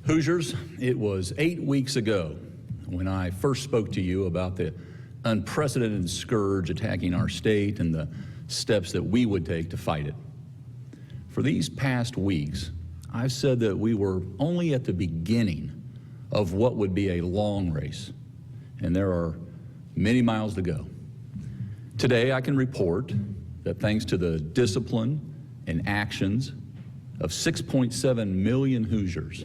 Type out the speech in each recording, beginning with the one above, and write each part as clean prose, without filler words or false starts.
Hoosiers, it was 8 weeks ago when I first spoke to you about the unprecedented scourge attacking our state and the steps that we would take to fight it. For these past weeks, I've said that we were only at the beginning of what would be a long race, and there are many miles to go. Today, I can report that thanks to the discipline and actions of 6.7 million Hoosiers,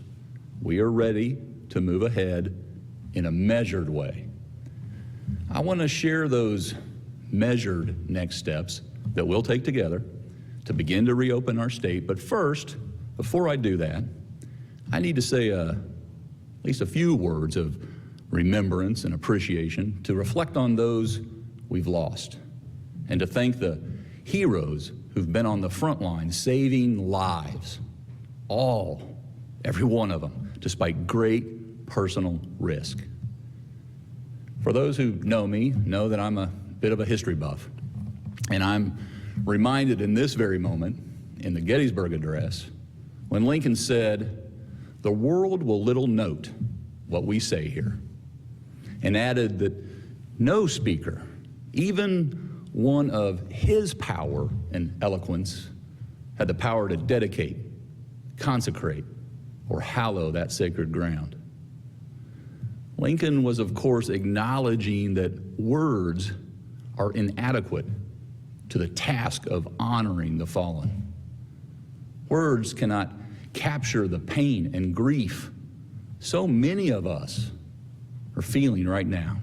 we are ready to move ahead in a measured way. I want to share those measured next steps that we'll take together to begin to reopen our state. But first, before I do that, I need to say at least a few words of remembrance and appreciation to reflect on those we've lost and to thank the heroes who've been on the front line saving lives, every one of them, despite great personal risk. For those who know me, know that I'm a bit of a history buff, and I'm reminded in this very moment, in the Gettysburg Address, when Lincoln said, "The world will little note what we say here," and added that no speaker, even one of his power and eloquence, had the power to dedicate, consecrate, or hallow that sacred ground. Lincoln was, of course, acknowledging that words are inadequate to the task of honoring the fallen. Words cannot capture the pain and grief so many of us are feeling right now.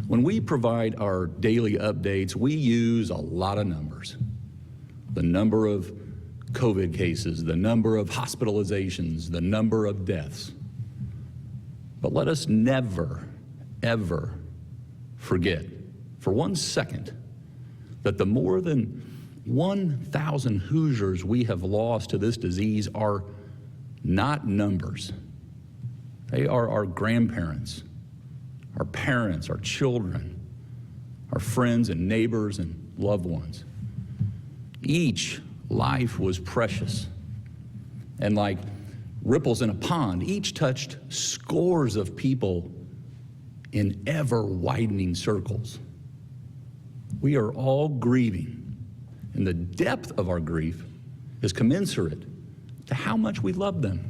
When we provide our daily updates, we use a lot of numbers. The number of COVID cases, the number of hospitalizations, the number of deaths. But let us never, ever forget for 1 second that the more than 1,000 Hoosiers we have lost to this disease are not numbers. They are our grandparents, our parents, our children, our friends and neighbors and loved ones. Each life was precious, and like ripples in a pond, each touched scores of people in ever-widening circles. We are all grieving, and the depth of our grief is commensurate to how much we love them.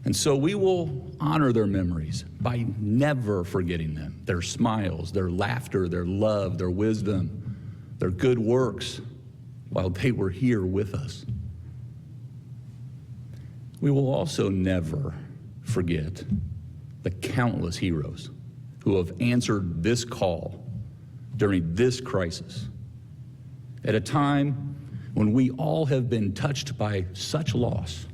And so we will honor their memories by never forgetting them, their smiles, their laughter, their love, their wisdom, their good works while they were here with us. We will also never forget the countless heroes who have answered this call during this crisis. At a time when we all have been touched by such loss,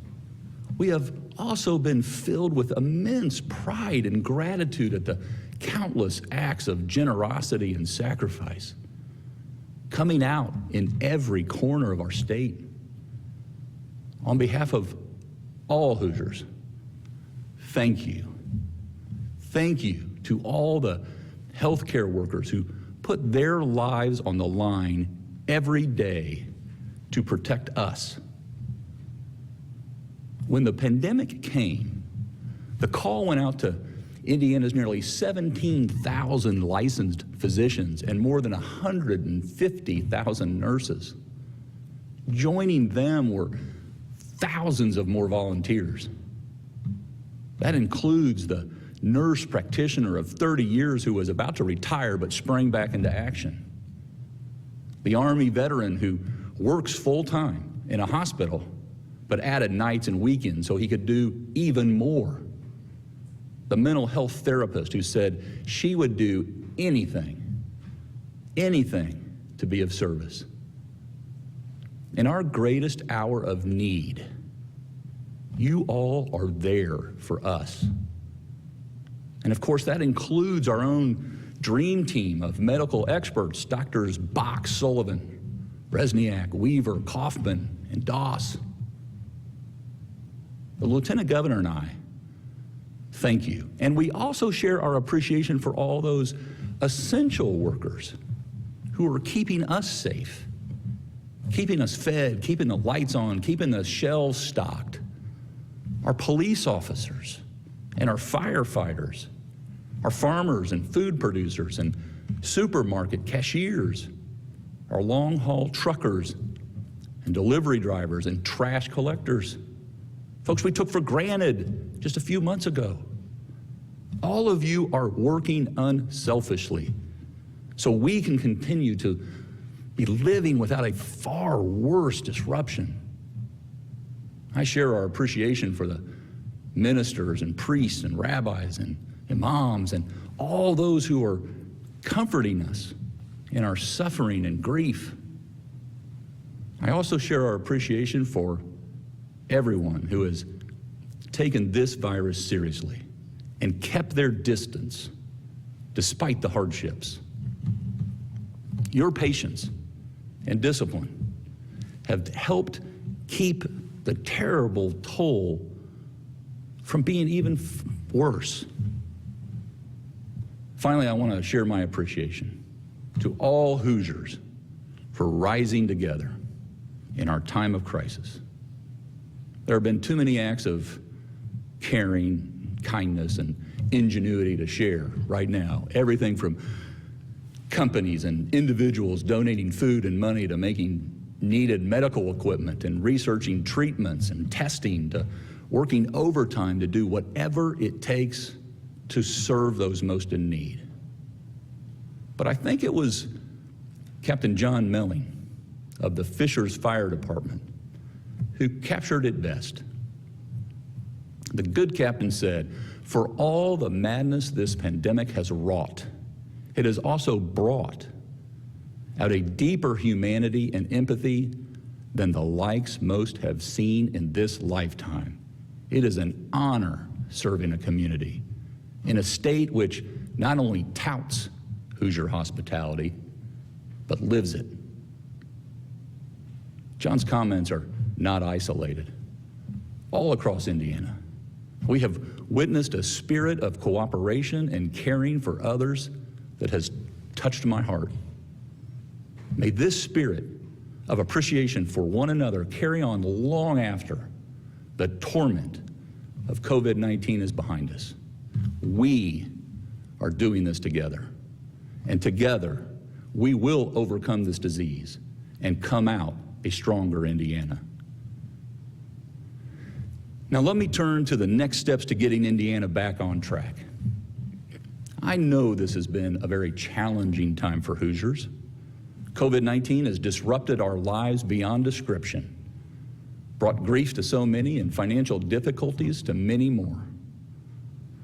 we have also been filled with immense pride and gratitude at the countless acts of generosity and sacrifice coming out in every corner of our state. On behalf of all Hoosiers, thank you. Thank you to all the healthcare workers who put their lives on the line every day to protect us. When the pandemic came, the call went out to Indiana's nearly 17,000 licensed physicians and more than 150,000 nurses. Joining them were thousands of more volunteers. That includes the nurse practitioner of 30 years who was about to retire but sprang back into action. The Army veteran who works full-time in a hospital but added nights and weekends so he could do even more. The mental health therapist who said she would do anything to be of service. In our greatest hour of need, you all are there for us. And of course, that includes our own dream team of medical experts, Doctors Bach, Sullivan, Bresniak, Weaver, Kaufman, and Doss. The Lieutenant Governor and I, thank you. And we also share our appreciation for all those essential workers who are keeping us safe, keeping us fed, keeping the lights on, keeping the shelves stocked. our police officers and our firefighters, our farmers and food producers and supermarket cashiers, our long-haul truckers and delivery drivers and trash collectors, folks we took for granted just a few months ago. All of you are working unselfishly so we can continue to be living without a far worse disruption. I share our appreciation for the ministers and priests and rabbis and imams and all those who are comforting us in our suffering and grief. I also share our appreciation for everyone who has taken this virus seriously and kept their distance despite the hardships. Your patience and discipline have helped keep the terrible toll from being even worse. Finally, I want to share my appreciation to all Hoosiers for rising together in our time of crisis. There have been too many acts of caring, kindness, and ingenuity to share right now. Everything from companies and individuals donating food and money to making needed medical equipment and researching treatments and testing to working overtime to do whatever it takes to serve those most in need. But I think it was Captain John Melling of the Fishers Fire Department who captured it best. The good captain said, "For all the madness this pandemic has wrought, it has also brought out a deeper humanity and empathy than the likes most have seen in this lifetime. It is an honor serving a community in a state which not only touts Hoosier hospitality, but lives it." John's comments are not isolated. All across Indiana, we have witnessed a spirit of cooperation and caring for others that has touched my heart. May this spirit of appreciation for one another carry on long after the torment of COVID-19 is behind us. We are doing this together, and together we will overcome this disease and come out a stronger Indiana. Now let me turn to the next steps to getting Indiana back on track. I know this has been a very challenging time for Hoosiers. COVID-19 has disrupted our lives beyond description, brought grief to so many and financial difficulties to many more.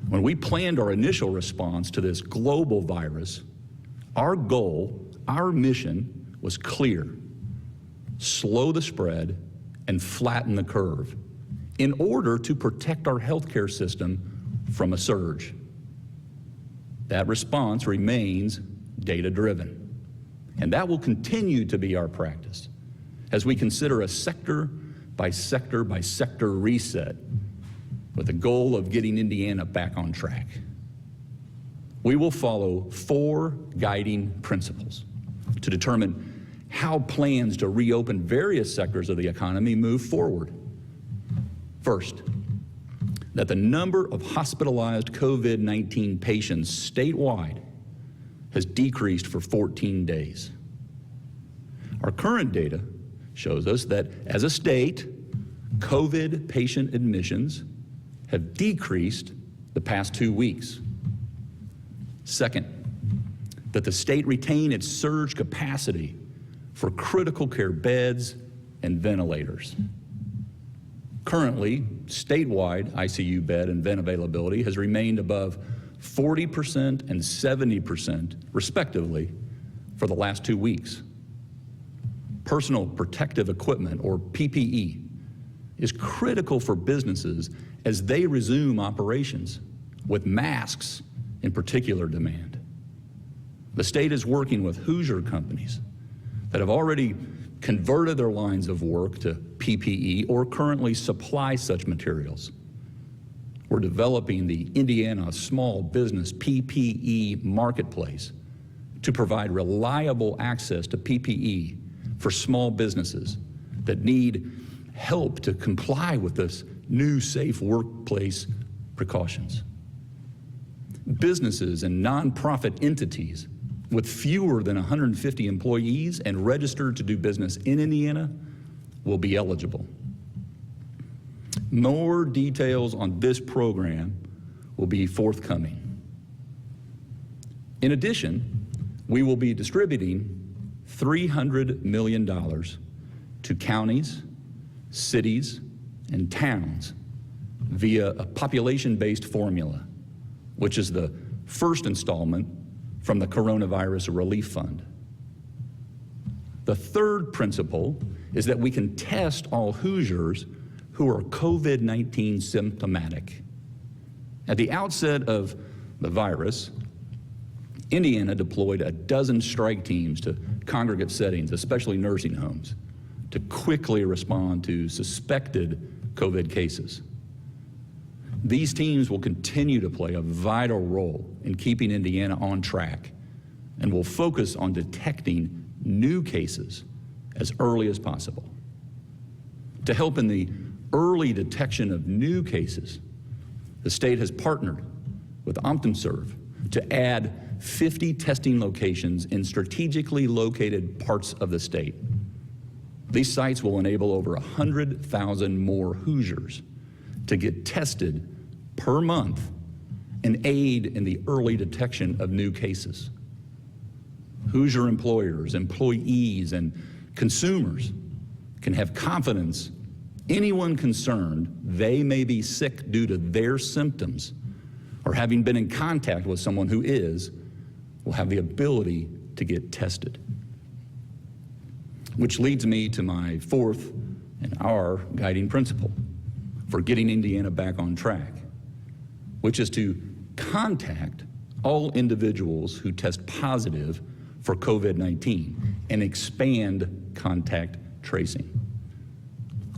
When we planned our initial response to this global virus, our goal, our mission was clear: slow the spread and flatten the curve in order to protect our healthcare system from a surge. That response remains data-driven, and that will continue to be our practice as we consider a sector by sector reset with the goal of getting Indiana back on track. We will follow 4 guiding principles to determine how plans to reopen various sectors of the economy move forward. First, that the number of hospitalized COVID-19 patients statewide has decreased for 14 days. Our current data shows us that as a state, COVID patient admissions have decreased the past 2 weeks. Second, that the state retain its surge capacity for critical care beds and ventilators. Currently, statewide ICU bed and vent availability has remained above 40% and 70%, respectively, for the last 2 weeks. Personal protective equipment, or PPE, is critical for businesses as they resume operations, with masks in particular demand. The state is working with Hoosier companies that have already converted their lines of work to PPE or currently supply such materials. We're developing the Indiana Small Business PPE Marketplace to provide reliable access to PPE for small businesses that need help to comply with this new safe workplace precautions. Businesses and nonprofit entities with fewer than 150 employees and registered to do business in Indiana will be eligible. More details on this program will be forthcoming. In addition, we will be distributing $300 million to counties, cities, and towns via a population-based formula, which is the first installment from the Coronavirus Relief Fund. The third principle is that we can test all Hoosiers who are COVID-19 symptomatic. At the outset of the virus, Indiana deployed a dozen strike teams to congregate settings, especially nursing homes, to quickly respond to suspected COVID cases. These teams will continue to play a vital role in keeping Indiana on track and will focus on detecting new cases as early as possible. To help in the early detection of new cases, the state has partnered with OmptumServe to add 50 testing locations in strategically located parts of the state. These sites will enable over 100,000 more Hoosiers to get tested per month and aid in the early detection of new cases. Hoosier employers, employees, and consumers can have confidence anyone concerned they may be sick due to their symptoms or having been in contact with someone who is will have the ability to get tested. Which leads me to my fourth and our guiding principle for getting Indiana back on track, which is to contact all individuals who test positive for COVID-19 and expand contact tracing.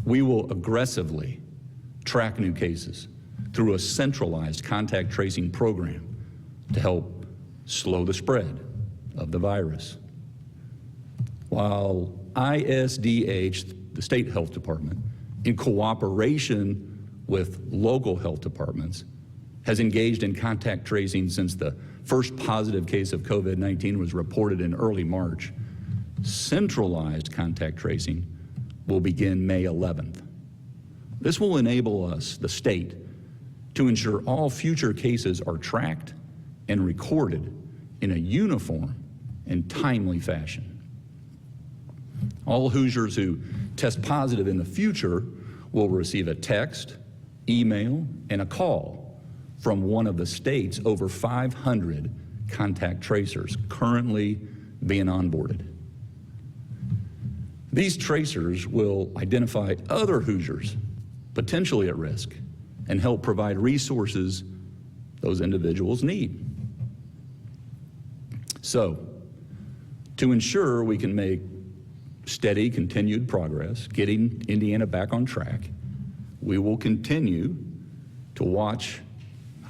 We will aggressively track new cases through a centralized contact tracing program to help slow the spread of the virus. While ISDH, the state health department, in cooperation with local health departments, has engaged in contact tracing since the first positive case of COVID-19 was reported in early March, centralized contact tracing will begin May 11th. This will enable us, the state, to ensure all future cases are tracked and recorded in a uniform and timely fashion. All Hoosiers who test positive in the future will receive a text, email, and a call from one of the state's over 500 contact tracers currently being onboarded. These tracers will identify other Hoosiers potentially at risk and help provide resources those individuals need. So, to ensure we can make steady, continued progress, getting Indiana back on track, we will continue to watch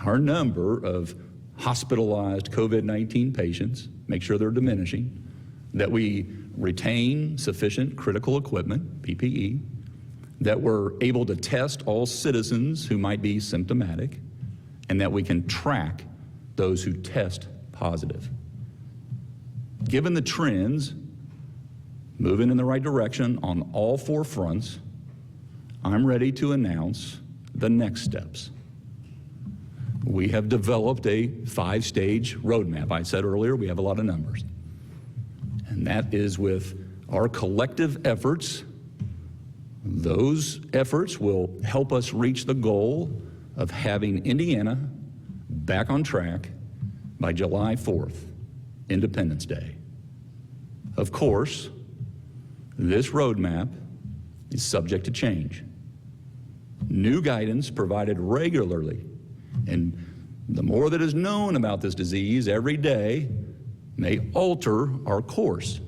our number of hospitalized COVID-19 patients, make sure they're diminishing, that we retain sufficient critical equipment, PPE, that we're able to test all citizens who might be symptomatic, and that we can track those who test positive. Given the trends moving in the right direction on all four fronts, I'm ready to announce the next steps. We have developed a 5-stage roadmap. I said earlier, we have a lot of numbers. And that is with our collective efforts. Those efforts will help us reach the goal of having Indiana back on track by July 4th, Independence Day. Of course, this roadmap is subject to change. New guidance provided regularly, and the more that is known about this disease every day may alter our course.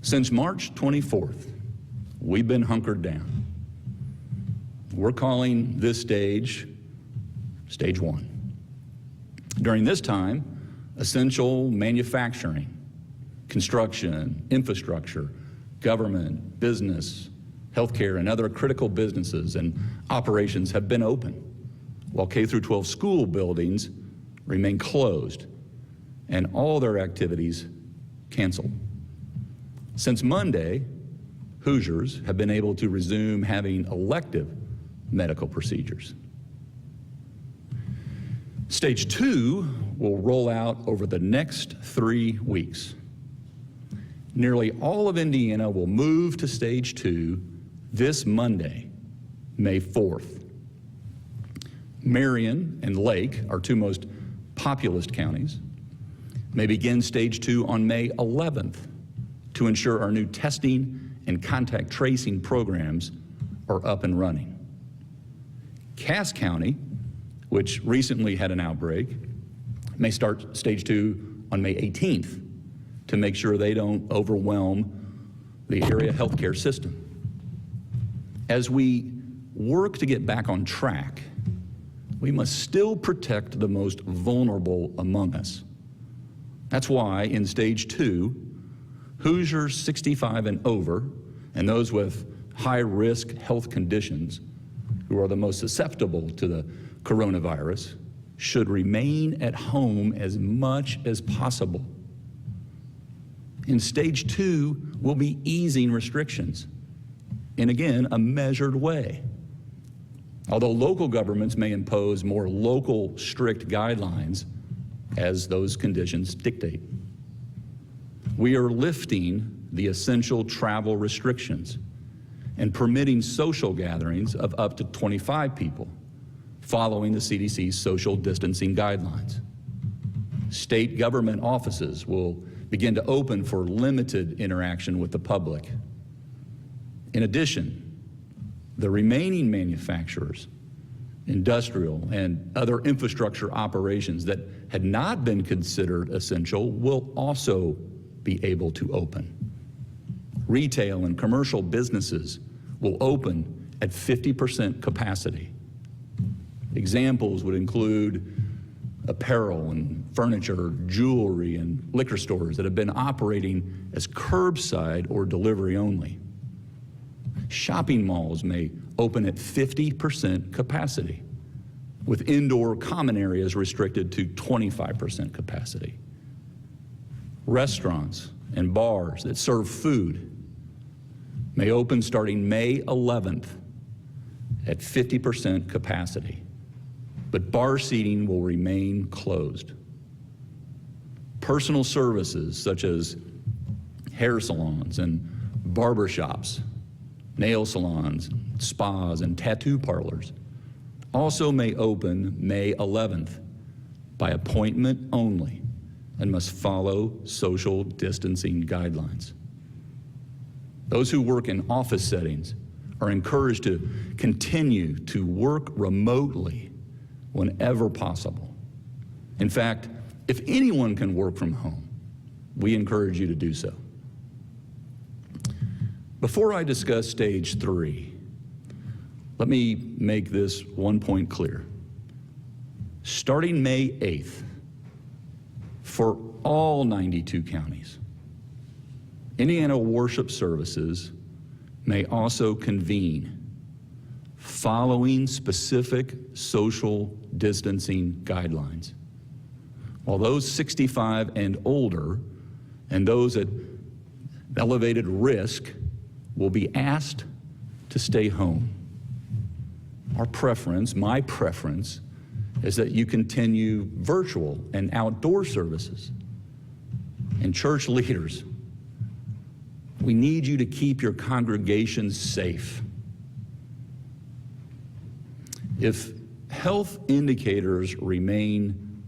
Since March 24th, we've been hunkered down. We're calling this stage, Stage 1. During this time, essential manufacturing, construction, infrastructure, government, business, healthcare, and other critical businesses and operations have been open, while K-12 school buildings remain closed and all their activities canceled. Since Monday, Hoosiers have been able to resume having elective medical procedures. Stage 2 will roll out over the next 3 weeks. Nearly all of Indiana will move to Stage 2 this Monday, May 4th. Marion and Lake, our two most populous counties, may begin Stage 2 on May 11th to ensure our new testing and contact tracing programs are up and running. Cass County, which recently had an outbreak, may start Stage 2 on May 18th to make sure they don't overwhelm the area healthcare system. As we work to get back on track, we must still protect the most vulnerable among us. That's why in Stage 2, Hoosiers 65 and over, and those with high-risk health conditions who are the most susceptible to the coronavirus, should remain at home as much as possible. In Stage 2, we'll be easing restrictions, in again, a measured way. Although local governments may impose more local strict guidelines as those conditions dictate. We are lifting the essential travel restrictions and permitting social gatherings of up to 25 people, following the CDC's social distancing guidelines. State government offices will begin to open for limited interaction with the public. In addition, the remaining manufacturers, industrial, and other infrastructure operations that had not been considered essential will also be able to open. Retail and commercial businesses will open at 50% capacity. Examples would include apparel and furniture, jewelry, and liquor stores that have been operating as curbside or delivery only. Shopping malls may open at 50% capacity, with indoor common areas restricted to 25% capacity. Restaurants and bars that serve food may open starting May 11th at 50% capacity, but bar seating will remain closed. Personal services such as hair salons and barbershops, nail salons, spas, and tattoo parlors also may open May 11th by appointment only and must follow social distancing guidelines. Those who work in office settings are encouraged to continue to work remotely whenever possible. In fact, if anyone can work from home, we encourage you to do so. Before I discuss Stage 3, let me make this one point clear. Starting May 8th, for all 92 counties, Indiana worship services may also convene following specific social distancing guidelines. While those 65 and older and those at elevated risk will be asked to stay home. Our preference, my preference, is that you continue virtual and outdoor services. And church leaders, we need you to keep your congregations safe. If health indicators remain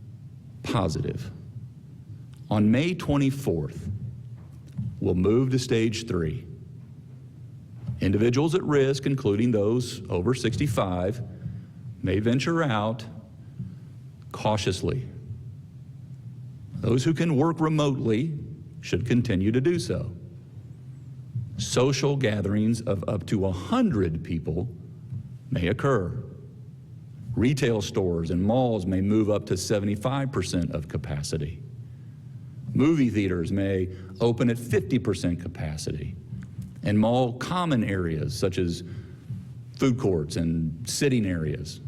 positive, on May 24th, we'll move to Stage 3. Individuals at risk, including those over 65, may venture out cautiously. Those who can work remotely should continue to do so. Social gatherings of up to 100 people may occur. Retail stores and malls may move up to 75% of capacity. Movie theaters may open at 50% capacity. and mall common areas such as food courts and sitting areas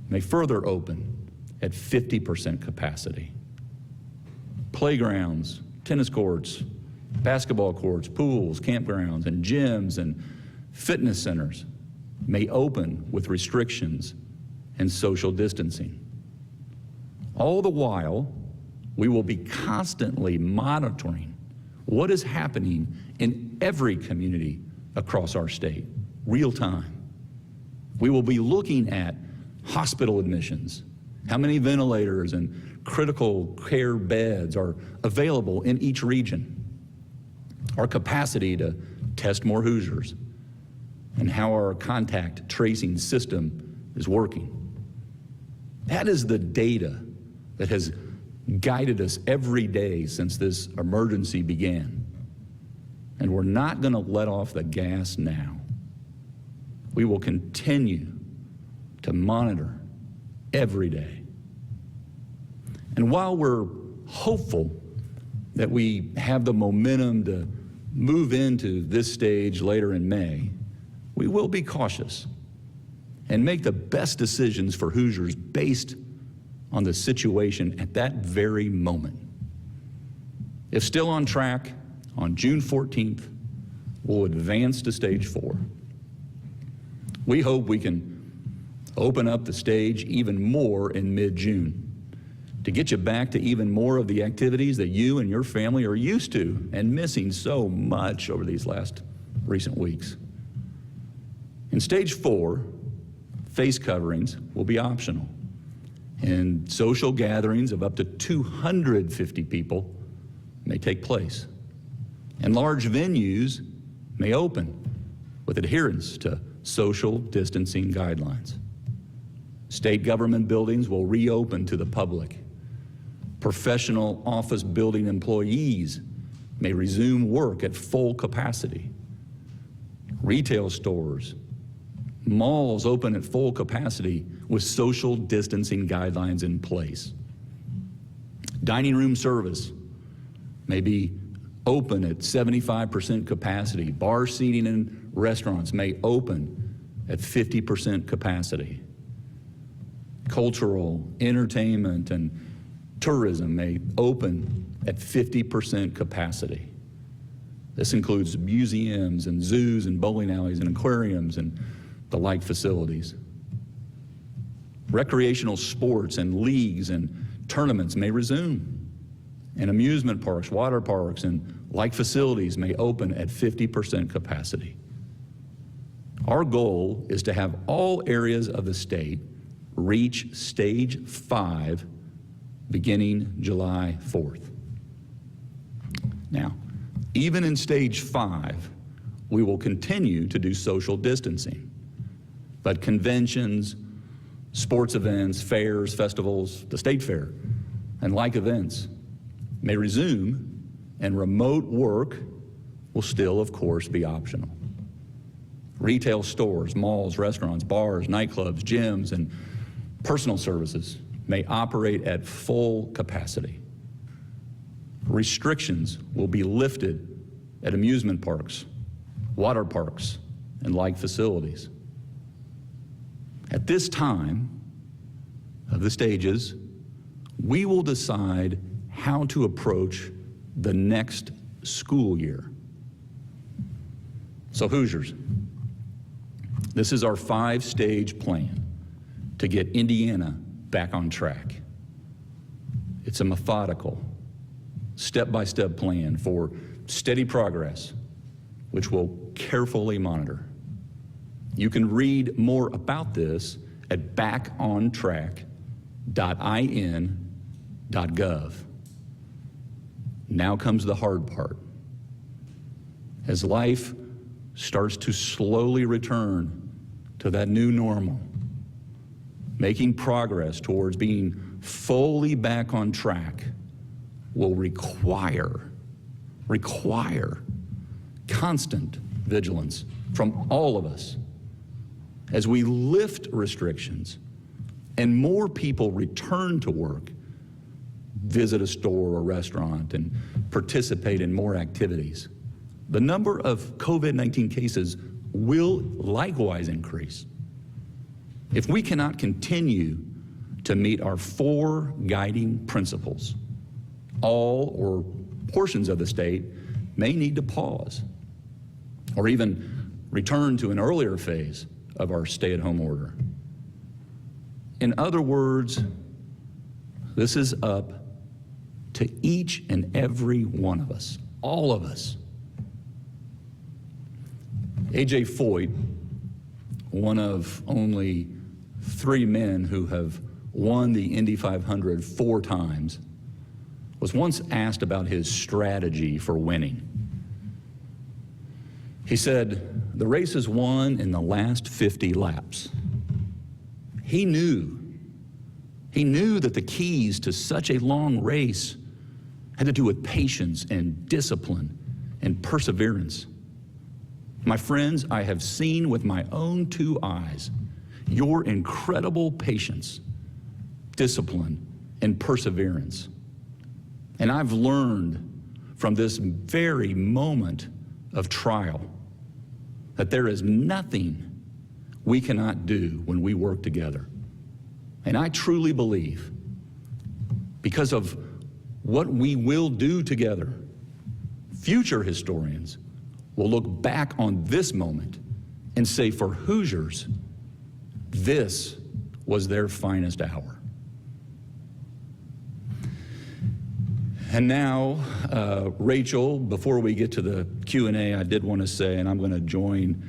may further open at 50% capacity. Playgrounds, tennis courts, basketball courts, pools, campgrounds, and gyms and fitness centers may open with restrictions and social distancing. All the while, we will be constantly monitoring what is happening in every community across our state, real time. We will be looking at hospital admissions, how many ventilators and critical care beds are available in each region, our capacity to test more Hoosiers, and how our contact tracing system is working. That is the data that has guided us every day since this emergency began. And we're not going to let off the gas now. We will continue to monitor every day. And while we're hopeful that we have the momentum to move into this stage later in May, we will be cautious and make the best decisions for Hoosiers based on the situation at that very moment. If still on track, on June 14th, we'll advance to stage 4. We hope we can open up the stage even more in mid-June to get you back to even more of the activities that you and your family are used to and missing so much over these last recent weeks. In stage 4, face coverings will be optional, and social gatherings of up to 250 people may take place, and large venues may open with adherence to social distancing guidelines. State government buildings will reopen to the public. Professional office building employees may resume work at full capacity. Retail stores, malls open at full capacity with social distancing guidelines in place. Dining room service may be open at 75% capacity. Bar seating in restaurants may open at 50% capacity. Cultural, entertainment, and tourism may open at 50% capacity. This includes museums and zoos and bowling alleys and aquariums and the like facilities. Recreational sports and leagues and tournaments may resume, and amusement parks, water parks, and like facilities may open at 50% capacity. Our goal is to have all areas of the state reach stage 5 beginning July 4th. Now, even in stage 5, we will continue to do social distancing, but conventions, sports events, fairs, festivals, the state fair, and like events may resume, and remote work will still, of course, be optional. Retail stores, malls, restaurants, bars, nightclubs, gyms, and personal services may operate at full capacity. Restrictions will be lifted at amusement parks, water parks, and like facilities. At this time of the stages, we will decide how to approach the next school year. So Hoosiers, this is our 5-stage plan to get Indiana back on track. It's a methodical, step-by-step plan for steady progress, which we'll carefully monitor. You can read more about this at backontrack.in.gov. Now comes the hard part. As life starts to slowly return to that new normal, making progress towards being fully back on track will require constant vigilance from all of us as we lift restrictions and more people return to work, visit a store or restaurant, and participate in more activities. the number of COVID-19 cases will likewise increase. If we cannot continue to meet our 4 guiding principles, all or portions of the state may need to pause or even return to an earlier phase of our stay-at-home order. In other words, this is up to each and every one of us, all of us. A.J. Foyt, one of only 3 men who have won the Indy 500 4 times, was once asked about his strategy for winning. He said, the race is won in the last 50 laps. He knew that the keys to such a long race had to do with patience and discipline and perseverance. My friends, I have seen with my own 2 eyes your incredible patience, discipline, and perseverance. And I've learned from this very moment of trial that there is nothing we cannot do when we work together. And I truly believe, because of what we will do together, future historians will look back on this moment and say, for Hoosiers, this was their finest hour. And now, Rachel, before we get to the Q&A, I did want to say, and I'm going to join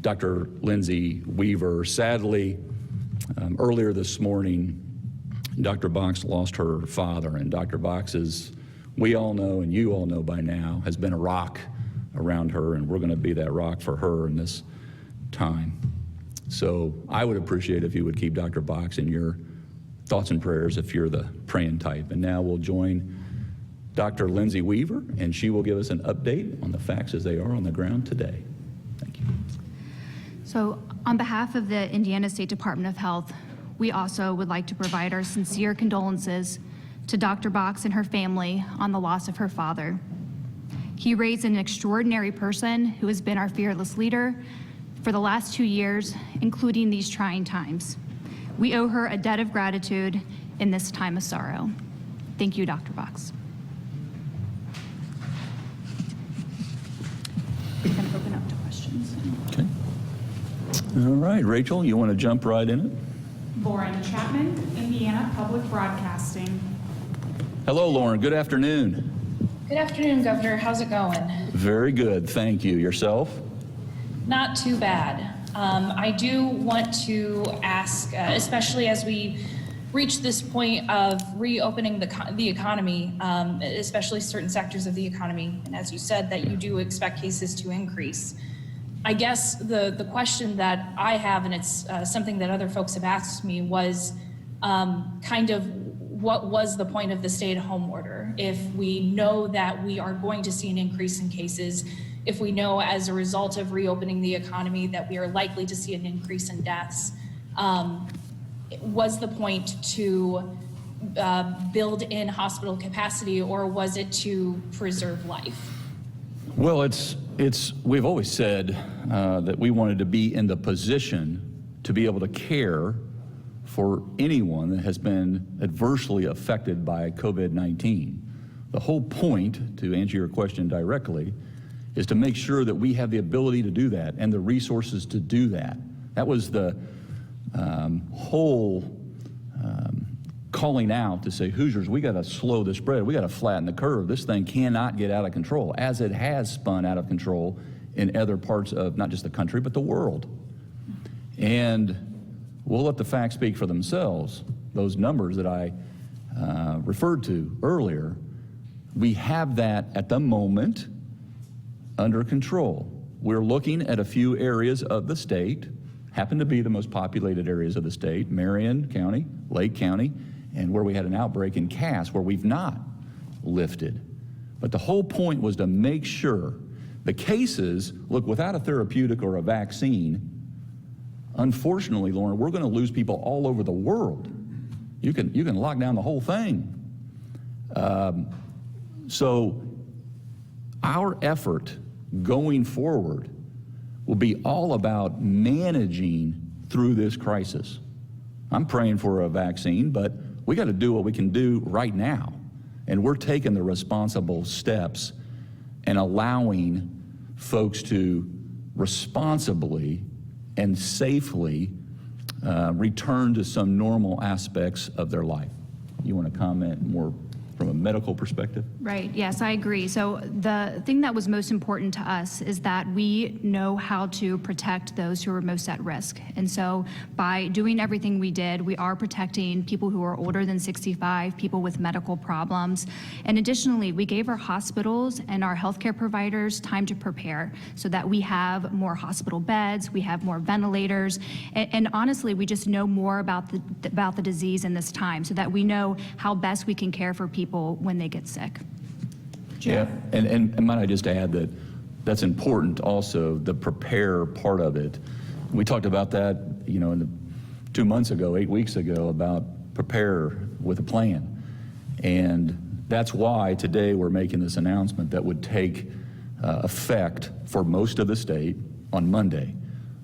Dr. Lindsay Weaver. Sadly, earlier this morning, Dr. Box lost her father, and Dr. Box, as we all know and you all know by now, has been a rock around her, and we're going to be that rock for her in this time. So I would appreciate if you would keep Dr. Box in your thoughts and prayers if you're the praying type. And now we'll join Dr. Lindsay Weaver, and she will give us an update on the facts as they are on the ground today. Thank you. So on behalf of the Indiana State Department of Health, we also would like to provide our sincere condolences to Dr. Box and her family on the loss of her father. He raised an extraordinary person who has been our fearless leader for the last 2 years, including these trying times. We owe her a debt of gratitude in this time of sorrow. Thank you, Dr. Box. We're going to open up to questions. Okay. All right, Rachel, you want to jump right in it? Lauren Chapman, Indiana Public Broadcasting. Hello, Lauren. Good afternoon. Good afternoon, Governor. How's it going? Very good. Thank you. Yourself? Not too bad. I do want to ask, especially as we reach this point of reopening the economy, especially certain sectors of the economy, and as you said, that you do expect cases to increase. I guess the question that I have, and it's something that other folks have asked me, was kind of what was the point of the stay-at-home order? If we know that we are going to see an increase in cases, if we know as a result of reopening the economy that we are likely to see an increase in deaths, was the point to build in hospital capacity, or was it to preserve life? Well, we've always said that we wanted to be in the position to be able to care for anyone that has been adversely affected by COVID-19. The whole point, to answer your question directly, is to make sure that we have the ability to do that and the resources to do that. That was the whole calling out to say, Hoosiers, we got to slow the spread. We got to flatten the curve. This thing cannot get out of control, as it has spun out of control in other parts of not just the country, but the world. And we'll let the facts speak for themselves. Those numbers that I referred to earlier, we have that at the moment under control. We're looking at a few areas of the state, happen to be the most populated areas of the state, Marion County, Lake County, and where we had an outbreak in Cass, where we've not lifted. But the whole point was to make sure the cases, look, without a therapeutic or a vaccine, unfortunately, Lauren, we're going to lose people all over the world. You can lock down the whole thing. So Our effort going forward will be all about managing through this crisis. I'm praying for a vaccine, but we got to do what we can do right now. And we're taking the responsible steps and allowing folks to responsibly and safely return to some normal aspects of their life. You want to comment more from a medical perspective? Right, yes, I agree. So the thing that was most important to us is that we know how to protect those who are most at risk. And so by doing everything we did, we are protecting people who are older than 65, people with medical problems. And additionally, we gave our hospitals and our healthcare providers time to prepare so that we have more hospital beds, we have more ventilators, and honestly, we just know more about the disease in this time so that we know how best we can care for people when they get sick. Yeah, and might I just add that that's important also, the prepare part of it. We talked about that, you know, 2 months ago, 8 weeks ago, about prepare with a plan. And that's why today we're making this announcement that would take effect for most of the state on Monday.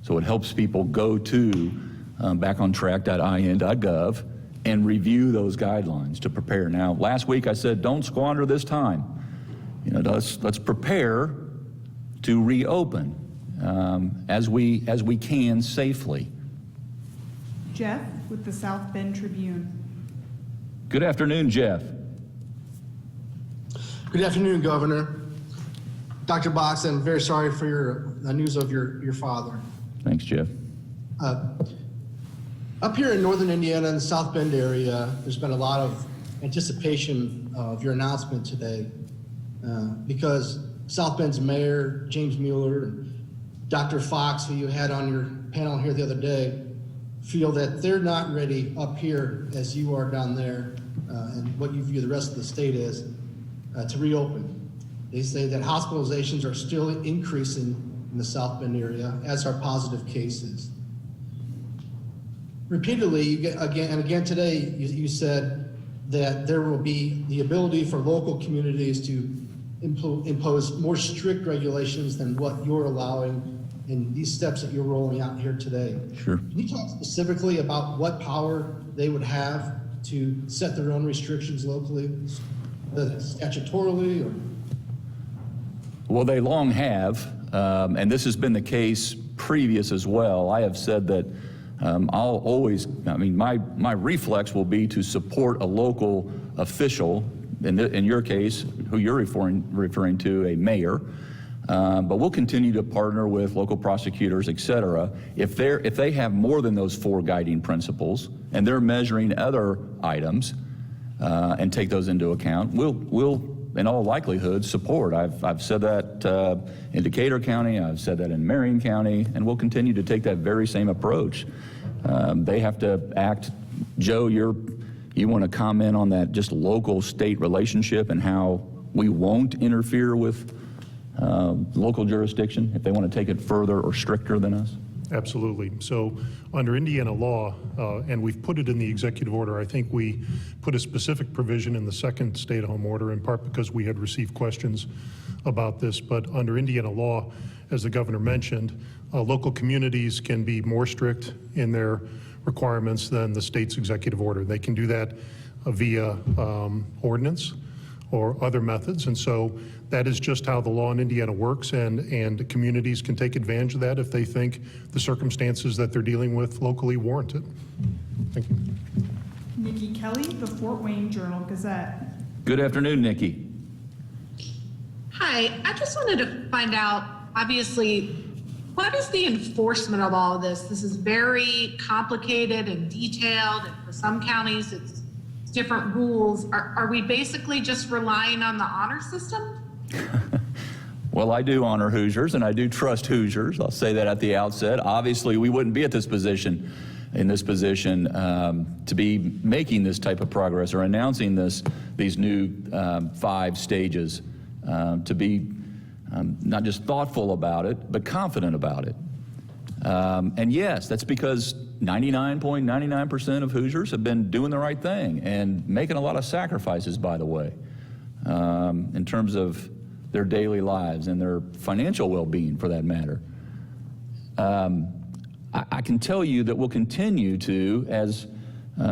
So it helps people go to backontrack.in.gov and review those guidelines to prepare. Now, last week I said, don't squander this time. You know, let's prepare to reopen as we can safely. Jeff with the South Bend Tribune. Good afternoon, Jeff. Good afternoon, Governor. Dr. Box, I'm very sorry for the news of your father. Thanks, Jeff. Up here in northern Indiana and the South Bend area, there's been a lot of anticipation of your announcement today because South Bend's mayor, James Mueller, and Dr. Fox, who you had on your panel here the other day, feel that they're not ready up here as you are down there and what you view the rest of the state is to reopen. They say that hospitalizations are still increasing in the South Bend area, as are positive cases. Repeatedly, again today, you said that there will be the ability for local communities to impose more strict regulations than what you're allowing in these steps that you're rolling out here today. Sure. Can you talk specifically about what power they would have to set their own restrictions locally, statutorily, or? Well, they long have, and this has been the case previous as well. I have said that I'll always, my reflex will be to support a local official, in your case, who you're referring to, a mayor, but we'll continue to partner with local prosecutors, et cetera. If they have more than those 4 guiding principles and they're measuring other items and take those into account, we'll in all likelihood support. I've said that in Decatur County, I've said that in Marion County, and we'll continue to take that very same approach. They have to act. Joe, you want to comment on that just local-state relationship and how we won't interfere with local jurisdiction if they want to take it further or stricter than us? Absolutely. So under Indiana law, and we've put it in the executive order, I think we put a specific provision in the second stay-at-home order, in part because we had received questions about this. But under Indiana law, as the governor mentioned, local communities can be more strict in their requirements than the state's executive order. They can do that via ordinance or other methods. And so that is just how the law in Indiana works, and communities can take advantage of that if they think the circumstances that they're dealing with locally warrant it. Thank you. Nikki Kelly, the Fort Wayne Journal-Gazette. Good afternoon, Nikki. Hi, I just wanted to find out, obviously, what is the enforcement of all of this? This is very complicated and detailed, and for some counties it's different rules. Are we basically just relying on the honor system? Well, I do honor Hoosiers, and I do trust Hoosiers. I'll say that at the outset. Obviously, we wouldn't be in this position to be making this type of progress or announcing these new 5 stages, to be not just thoughtful about it, but confident about it. And yes, that's because 99.99% of Hoosiers have been doing the right thing and making a lot of sacrifices, by the way, in terms of their daily lives and their financial well-being, for that matter. I can tell you that we'll continue to, as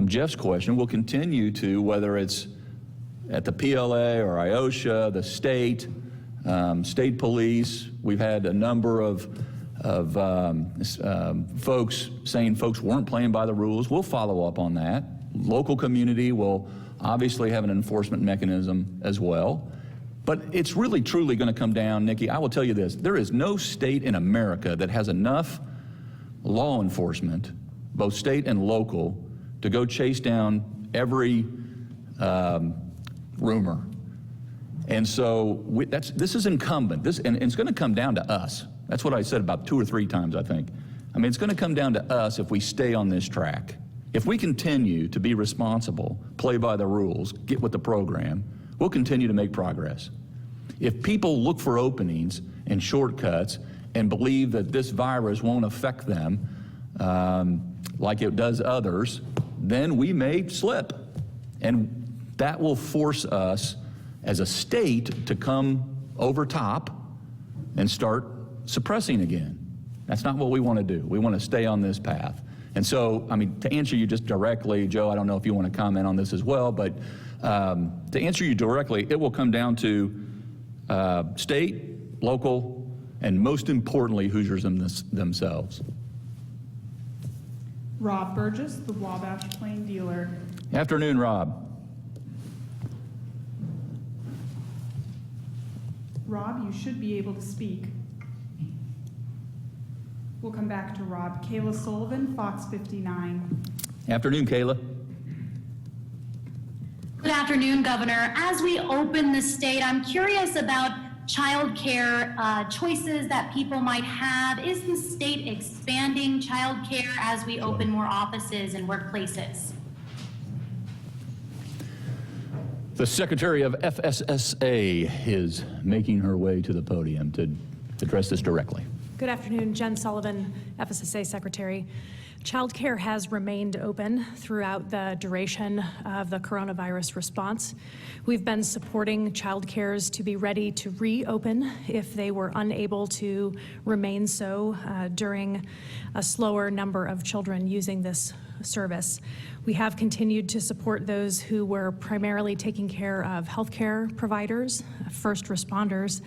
Jeff's question, we'll continue to, whether it's at the PLA or IOSHA, the state, state police. We've had a number of folks saying folks weren't playing by the rules. We'll follow up on that. Local community will obviously have an enforcement mechanism as well. But it's really truly going to come down, Nikki, I will tell you this, there is no state in America that has enough law enforcement, both state and local, to go chase down every rumor. And so this is incumbent, and it's going to come down to us. That's what I said about 2 or 3 times, I think. I mean, it's going to come down to us if we stay on this track. If we continue to be responsible, play by the rules, get with the program, we'll continue to make progress. If people look for openings and shortcuts and believe that this virus won't affect them like it does others, then we may slip. And that will force us as a state to come over top and start suppressing again. That's not what we want to do. We want to stay on this path. And so, I mean, to answer you just directly, Joe, I don't know if you want to comment on this as well, but to answer you directly, it will come down to state, local, and most importantly, Hoosiers themselves. Rob Burgess, the Wabash Plain dealer. Afternoon, Rob. Rob, you should be able to speak. We'll come back to Rob. Kayla Sullivan, Fox 59. Afternoon, Kayla. Good afternoon, Governor. As we open the state, I'm curious about childcare choices that people might have. Is the state expanding childcare as we open more offices and workplaces? The Secretary of FSSA is making her way to the podium to address this directly. Good afternoon, Jen Sullivan, FSSA Secretary. Childcare has remained open throughout the duration of the coronavirus response. We've been supporting childcares to be ready to reopen if they were unable to remain so during a slower number of children using this service. We have continued to support those who were primarily taking care of healthcare providers, first responders,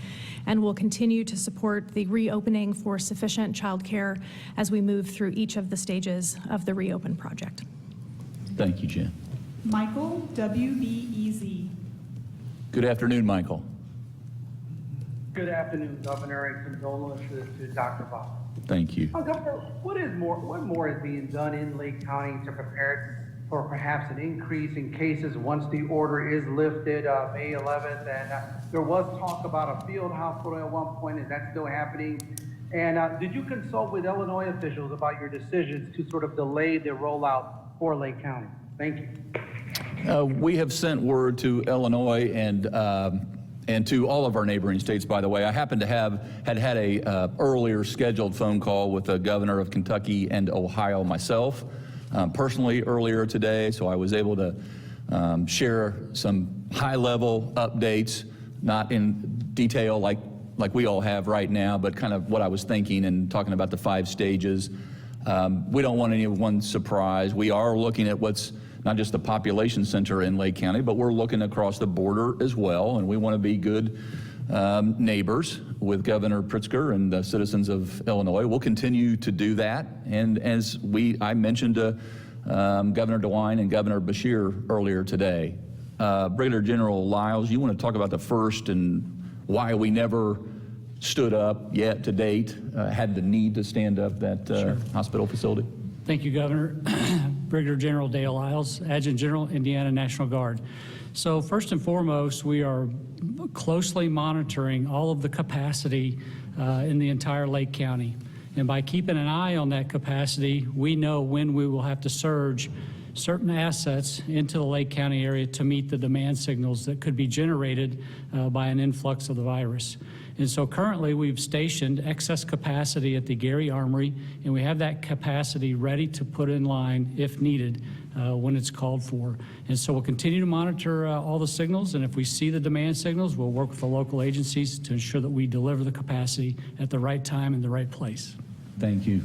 and will continue to support the reopening for sufficient childcare as we move through each of the stages of the Reopen project. Thank you, Jen. Michael WBEZ. Good afternoon, Michael. Good afternoon, Governor, and condolences to Dr. Bob. Thank you. Governor, what more is being done in Lake County to prepare for perhaps an increase in cases once the order is lifted May 11th? And there was talk about a field hospital at one point. Is that still happening? And did you consult with Illinois officials about your decisions to sort of delay the rollout for Lake County? Thank you. We have sent word to Illinois and to all of our neighboring states, by the way. I happen to had a earlier scheduled phone call with the governor of Kentucky and Ohio myself, personally earlier today, so I was able to share some high-level updates, not in detail like we all have right now, but kind of what I was thinking and talking about the 5 stages. We don't want anyone surprised. We are looking at what's not just the population center in Lake County, but we're looking across the border as well, and we want to be good neighbors with Governor Pritzker and the citizens of Illinois. We'll continue to do that, and as I mentioned to Governor DeWine and Governor Beshear earlier today. Brigadier General Lyles, you want to talk about the first and why we never stood up yet to date, had the need to stand up that hospital facility? Thank you, Governor. Brigadier General Dale Lyles, Adjutant General, Indiana National Guard. So first and foremost, we are closely monitoring all of the capacity in the entire Lake County. And by keeping an eye on that capacity, we know when we will have to surge certain assets into the Lake County area to meet the demand signals that could be generated by an influx of the virus. And so currently we've stationed excess capacity at the Gary Armory, and we have that capacity ready to put in line if needed when it's called for. And so we'll continue to monitor all the signals, and if we see the demand signals, we'll work with the local agencies to ensure that we deliver the capacity at the right time and the right place. Thank you.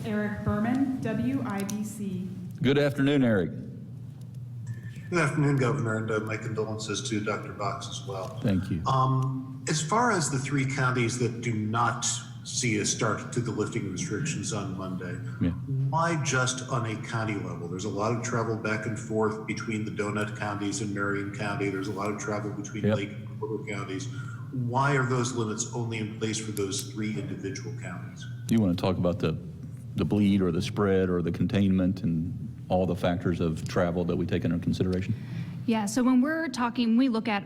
Eric Berman, WIBC. Good afternoon, Eric. Good afternoon, Governor, and my condolences to Dr. Box as well. Thank you. As far as the 3 counties that do not see a start to the lifting of restrictions on Monday, Yeah. why just on a county level? There's a lot of travel back and forth between the donut counties and Marion County. There's a lot of travel between Yep. Lake and Porter counties. Why are those limits only in place for those 3 individual counties? Do you want to talk about the bleed or the spread or the containment and all the factors of travel that we take into consideration? Yeah, so when we're talking, we look at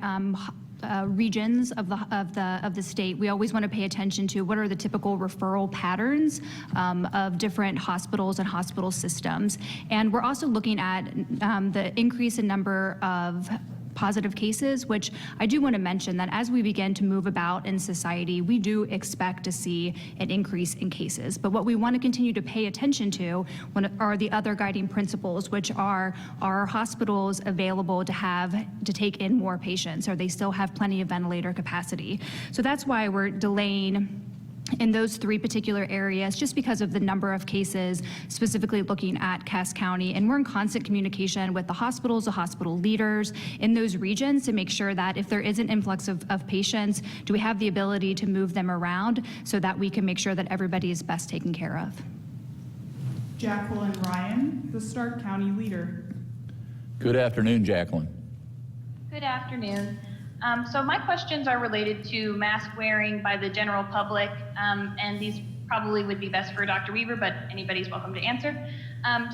regions of the state, we always want to pay attention to what are the typical referral patterns of different hospitals and hospital systems. And we're also looking at the increase in number of positive cases, which I do want to mention that as we begin to move about in society, we do expect to see an increase in cases. But what we want to continue to pay attention to are the other guiding principles, which are hospitals available to take in more patients? Or they still have plenty of ventilator capacity? So that's why we're delaying in those 3 particular areas, just because of the number of cases, specifically looking at Cass County. And we're in constant communication with the hospitals, the hospital leaders in those regions to make sure that if there is an influx of patients, do we have the ability to move them around so that we can make sure that everybody is best taken care of. Jacqueline Ryan, the Stark County Leader. Good afternoon, Jacqueline. Good afternoon. So my questions are related to mask wearing by the general public, and these probably would be best for Dr. Weaver, but anybody's welcome to answer.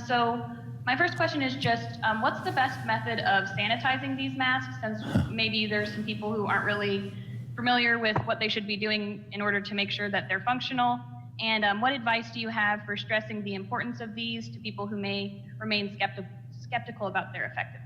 So my first question is just, what's the best method of sanitizing these masks, since maybe there's some people who aren't really familiar with what they should be doing in order to make sure that they're functional? And what advice do you have for stressing the importance of these to people who may remain skeptical about their effectiveness?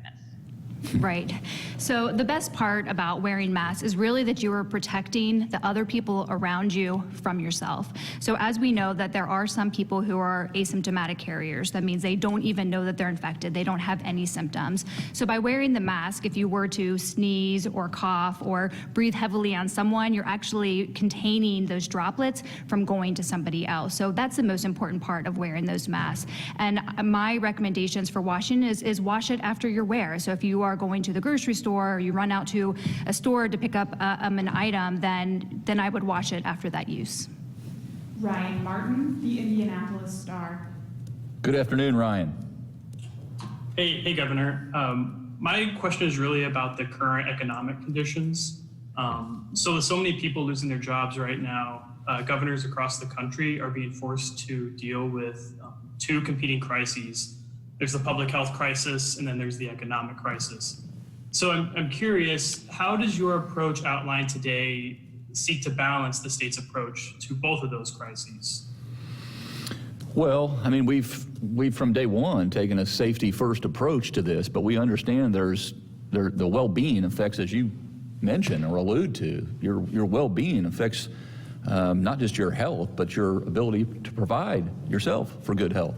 Right. So the best part about wearing masks is really that you are protecting the other people around you from yourself. So as we know that there are some people who are asymptomatic carriers, that means they don't even know that they're infected. They don't have any symptoms. So by wearing the mask, if you were to sneeze or cough or breathe heavily on someone, you're actually containing those droplets from going to somebody else. So that's the most important part of wearing those masks. And my recommendations for washing is wash it after your wear. So if you are going to the grocery store or you run out to a store to pick up an item, then I would wash it after that use. Ryan Martin, the Indianapolis Star. Good afternoon, Ryan. Hey, Governor. My question is really about the current economic conditions. So with so many people losing their jobs right now, governors across the country are being forced to deal with 2 competing crises. There's the public health crisis, and then there's the economic crisis. So I'm curious, how does your approach outlined today seek to balance the state's approach to both of those crises? Well, I mean, we've from day one taken a safety first approach to this, but we understand the well-being effects, as you mentioned or allude to. Your well-being affects not just your health, but your ability to provide yourself for good health.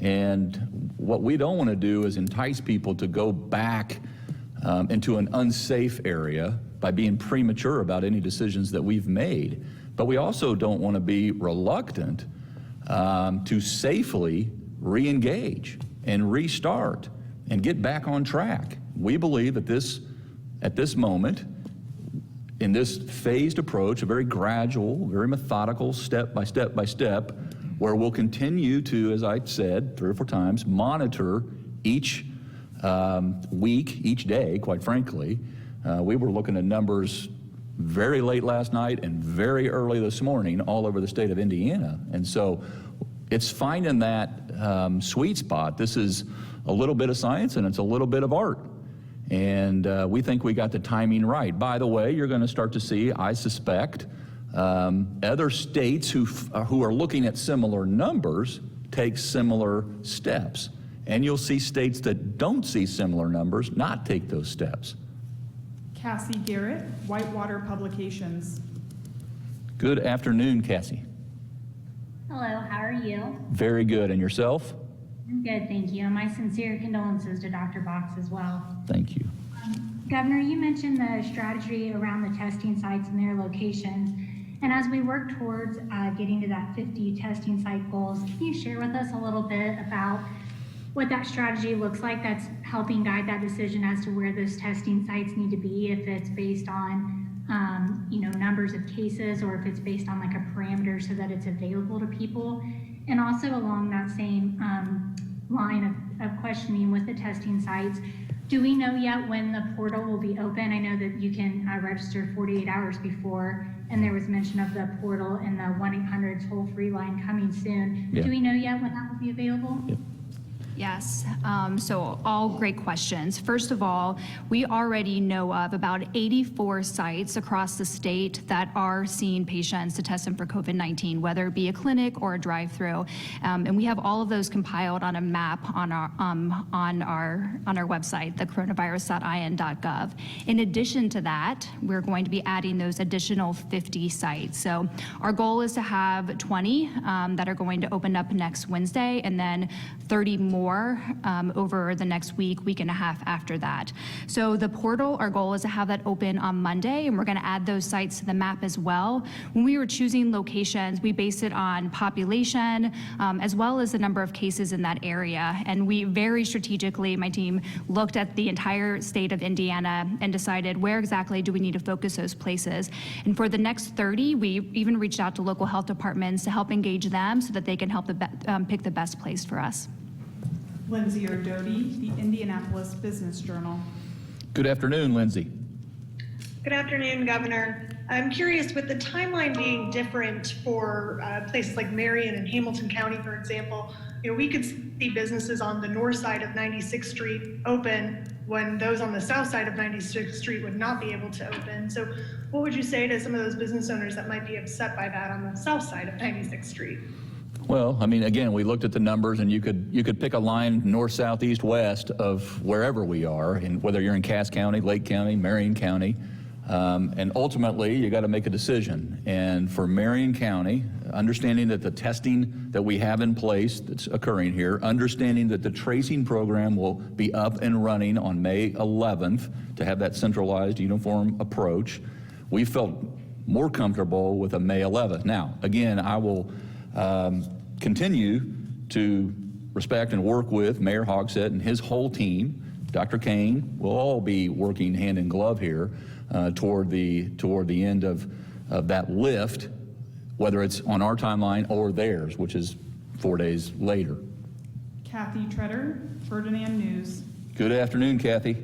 And what we don't want to do is entice people to go back into an unsafe area by being premature about any decisions that we've made. But we also don't want to be reluctant to safely re-engage and restart and get back on track. We believe at this moment, in this phased approach, a very gradual, very methodical, step by step by step, where we'll continue to, as I said 3 or 4 times, monitor each week, each day, quite frankly. We were looking at numbers very late last night and very early this morning all over the state of Indiana. And so it's finding that sweet spot. This is a little bit of science and it's a little bit of art. And we think we got the timing right. By the way, you're going to start to see, I suspect, other states who are looking at similar numbers take similar steps. And you'll see states that don't see similar numbers not take those steps. Cassie Garrett, Whitewater Publications. Good afternoon, Cassie. Hello, how are you? Very good. And yourself? I'm good, thank you. And my sincere condolences to Dr. Box as well. Thank you. Governor, you mentioned the strategy around the testing sites and their locations. And as we work towards getting to that 50 testing site goals, can you share with us a little bit about what that strategy looks like that's helping guide that decision as to where those testing sites need to be, if it's based on numbers of cases or if it's based on like a parameter so that it's available to people? And also along that same line of questioning with the testing sites, do we know yet when the portal will be open? I know that you can register 48 hours before, and there was mention of the portal and the 1-800 toll-free line coming soon. Yeah. Do we know yet when that will be available? Yep. Yes, so all great questions. First of all, we already know of about 84 sites across the state that are seeing patients to test them for COVID-19, whether it be a clinic or a drive-through. And we have all of those compiled on a map on our website, the coronavirus.in.gov. In addition to that, we're going to be adding those additional 50 sites. So our goal is to have 20 that are going to open up next Wednesday, and then 30 more over the next week and a half after that. So the portal, our goal is to have that open on Monday, and we're going to add those sites to the map as well. When we were choosing locations, we based it on population as well as the number of cases in that area. And we very strategically, my team, looked at the entire state of Indiana and decided where exactly do we need to focus those places. And for the next 30, we even reached out to local health departments to help engage them so that they can help pick the best place for us. Lindsay Erdody, the Indianapolis Business Journal. Good afternoon, Lindsay. Good afternoon, Governor. I'm curious, with the timeline being different for places like Marion and Hamilton County, for example, we could see businesses on the north side of 96th Street open when those on the south side of 96th Street would not be able to open. So what would you say to some of those business owners that might be upset by that on the south side of 96th Street? Well, I mean, again, we looked at the numbers, and you could pick a line north, south, east, west of wherever we are, and whether you're in Cass County, Lake County, Marion County, and ultimately you got to make a decision. And for Marion County, understanding that the testing that we have in place that's occurring here, understanding that the tracing program will be up and running on May 11th to have that centralized uniform approach, we felt more comfortable with a May 11th. Now, again, I will continue to respect and work with Mayor Hogsett and his whole team. Dr. Kane will all be working hand in glove here toward the end of that lift, whether it's on our timeline or theirs, which is 4 days later. Kathy Treader, Ferdinand News. Good afternoon, Kathy.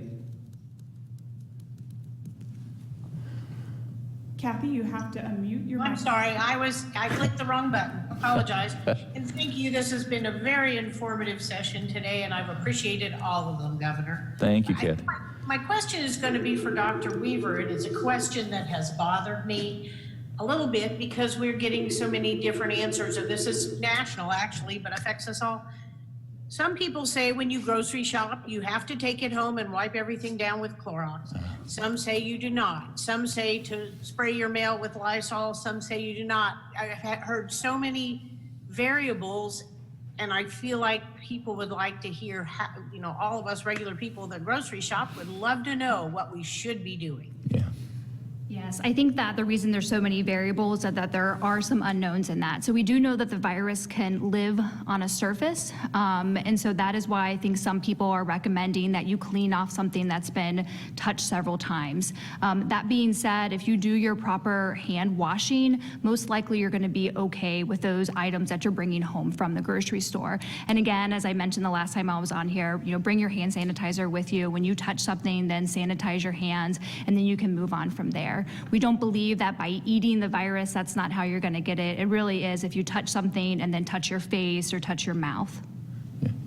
Kathy, you have to unmute your I'm sorry, I clicked the wrong button. Apologize. And thank you. This has been a very informative session today, and I've appreciated all of them, Governor. Thank you, Kathy. My question is going to be for Dr. Weaver. It is a question that has bothered me a little bit because we're getting so many different answers, and this is national actually, but affects us all. Some people say when you grocery shop, you have to take it home and wipe everything down with Clorox. Some say you do not. Some say to spray your mail with Lysol. Some say you do not. I've heard so many variables, and I feel like people would like to hear how, all of us regular people that grocery shop would love to know what we should be doing. Yes, I think that the reason there's so many variables is that there are some unknowns in that. So we do know that the virus can live on a surface. And so that is why I think some people are recommending that you clean off something that's been touched several times. That being said, if you do your proper hand washing, most likely you're going to be okay with those items that you're bringing home from the grocery store. And again, as I mentioned the last time I was on here, bring your hand sanitizer with you. When you touch something, then sanitize your hands, and then you can move on from there. We don't believe that by eating the virus, that's not how you're going to get it. It really is if you touch something and then touch your face or touch your mouth.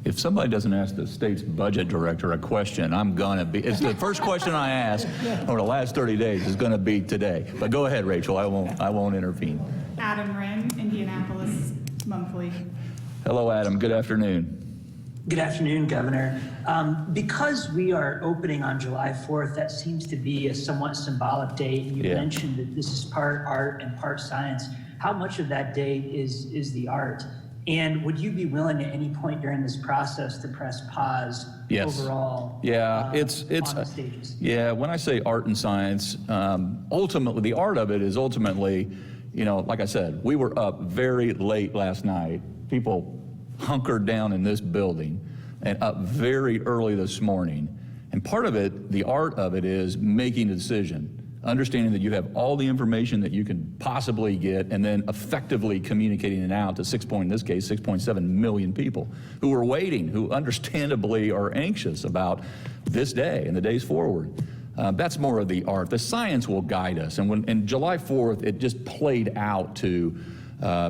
If somebody doesn't ask the state's budget director a question, I'm gonna be, it's the first question I ask over the last 30 days is gonna be today. But go ahead, Rachel, I won't intervene. Adam Wren, Indianapolis Monthly. Hello, Adam, good afternoon. Good afternoon, Governor. Because we are opening on July 4th, that seems to be a somewhat symbolic date. You mentioned that this is part art and part science. How much of that day is the art? And would you be willing at any point during this process to press pause Yes. overall? Yeah, it's on the stages? yeah. When I say art and science, ultimately the art of it is ultimately, you know, like I said, we were up very late last night. People hunkered down in this building, and up very early this morning. And part of it, the art of it, is making a decision. Understanding that you have all the information that you can possibly get, and then effectively communicating it out to in this case, 6.7 million people who are waiting, who understandably are anxious about this day and the days forward. That's more of the art. The science will guide us. And July 4th, it just played out to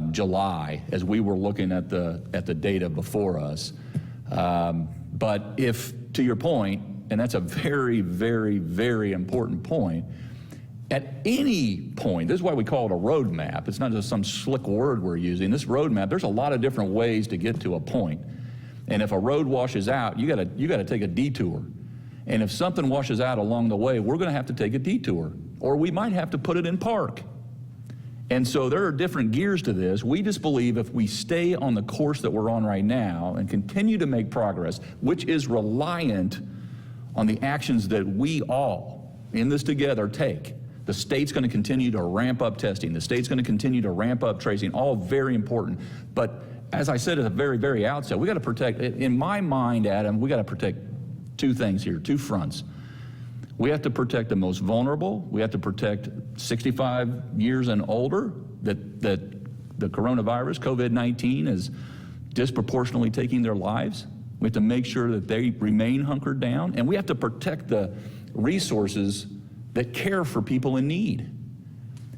July as we were looking at the data before us. But if, to your point, and that's a very, very, very important point, at any point, this is why we call it a roadmap. It's not just some slick word we're using. This roadmap, there's a lot of different ways to get to a point. And if a road washes out, you gotta take a detour. And if something washes out along the way, we're gonna have to take a detour, or we might have to put it in park. And so there are different gears to this. We just believe if we stay on the course that we're on right now and continue to make progress, which is reliant on the actions that we all in this together take. The state's going to continue to ramp up testing. The state's going to continue to ramp up tracing, all very important. But as I said at the very, very outset, we got to protect, in my mind, Adam, we got to protect two things here, two fronts. We have to protect the most vulnerable. We have to protect 65 years and older that the coronavirus, COVID-19, is disproportionately taking their lives. We have to make sure that they remain hunkered down, and we have to protect the resources that care for people in need.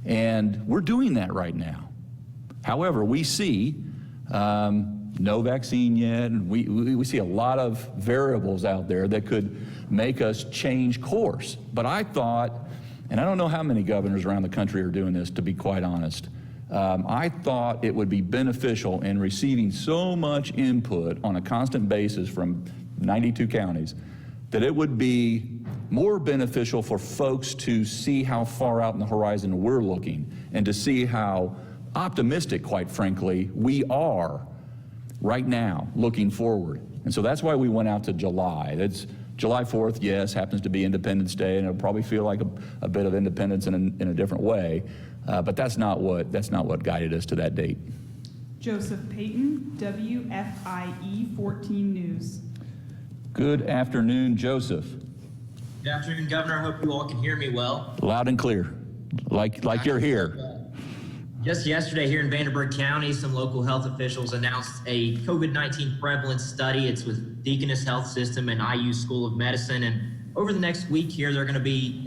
And we're doing that right now. However, we see no vaccine yet, and we see a lot of variables out there that could make us change course. But I thought, and I don't know how many governors around the country are doing this, to be quite honest, I thought it would be beneficial in receiving so much input on a constant basis from 92 counties that it would be more beneficial for folks to see how far out in the horizon we're looking and to see how optimistic, quite frankly, we are right now looking forward. And so that's why we went out to July. That's July 4th, yes, happens to be Independence Day, and it'll probably feel like a bit of independence in a different way, but that's not what guided us to that date. Joseph Payton, WFIE 14 News. Good afternoon, Joseph. Good afternoon, Governor. I hope you all can hear me well. Loud and clear, like you're here. Just yesterday here in Vanderburgh County, some local health officials announced a COVID-19 prevalence study. It's with Deaconess Health System and IU School of Medicine. And over the next week here, they're going to be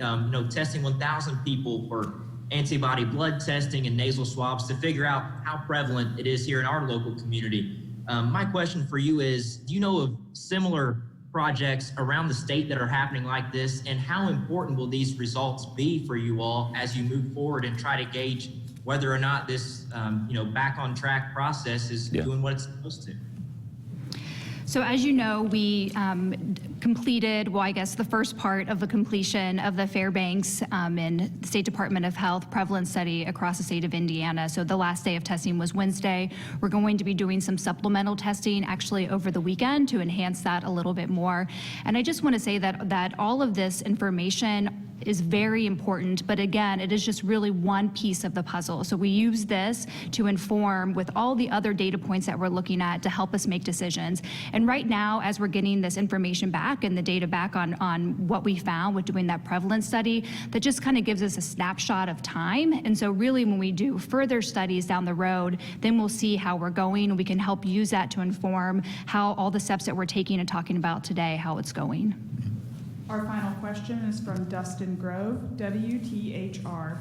testing 1,000 people for antibody blood testing and nasal swabs to figure out how prevalent it is here in our local community. My question for you is, do you know of similar projects around the state that are happening like this, and how important will these results be for you all as you move forward and try to gauge whether or not this back on track process is doing what it's supposed to? So as you know, we completed, well, I guess the first part of the completion of the Fairbanks and State Department of Health prevalence study across the state of Indiana. So the last day of testing was Wednesday. We're going to be doing some supplemental testing actually over the weekend to enhance that a little bit more. And I just want to say that all of this information is very important, but again, it is just really one piece of the puzzle. So we use this to inform with all the other data points that we're looking at to help us make decisions. And right now, as we're getting this information back and the data back on what we found with doing that prevalence study, that just kind of gives us a snapshot of time. And so really when we do further studies down the road, then we'll see how we're going, and we can help use that to inform how all the steps that we're taking and talking about today, how it's going. Our final question is from Dustin Grove, WTHR.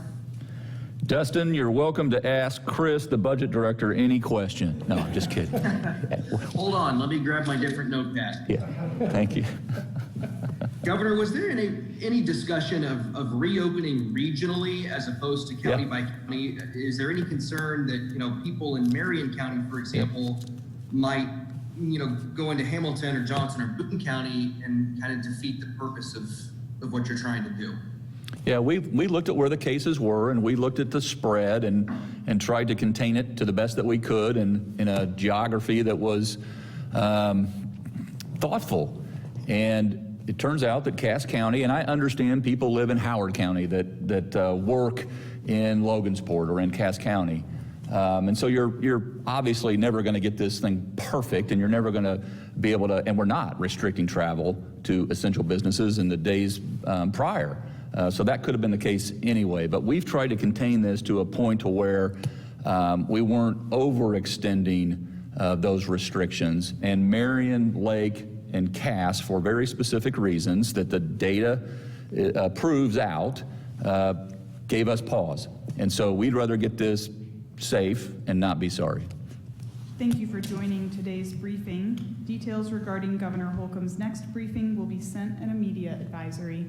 Dustin, you're welcome to ask Chris, the budget director, any question. No, I'm just kidding. Hold on, let me grab my different notepad. Yeah, thank you. Governor, was there any discussion of reopening regionally as opposed to county by county? Is there any concern that people in Marion County, for example, might go into Hamilton or Johnson or Boone County and kind of defeat the purpose of what you're trying to do? Yeah, we looked at where the cases were, and we looked at the spread and tried to contain it to the best that we could in a geography that was thoughtful. And it turns out that Cass County, and I understand people live in Howard County that work in Logansport or in Cass County. And so you're obviously never going to get this thing perfect, and you're never going to be able to, and we're not restricting travel to essential businesses in the days prior. So that could have been the case anyway, but we've tried to contain this to a point to where we weren't overextending those restrictions. And Marion, Lake, and Cass, for very specific reasons that the data proves out, gave us pause. And so we'd rather get this safe and not be sorry. Thank you for joining today's briefing. Details regarding Governor Holcomb's next briefing will be sent in a media advisory.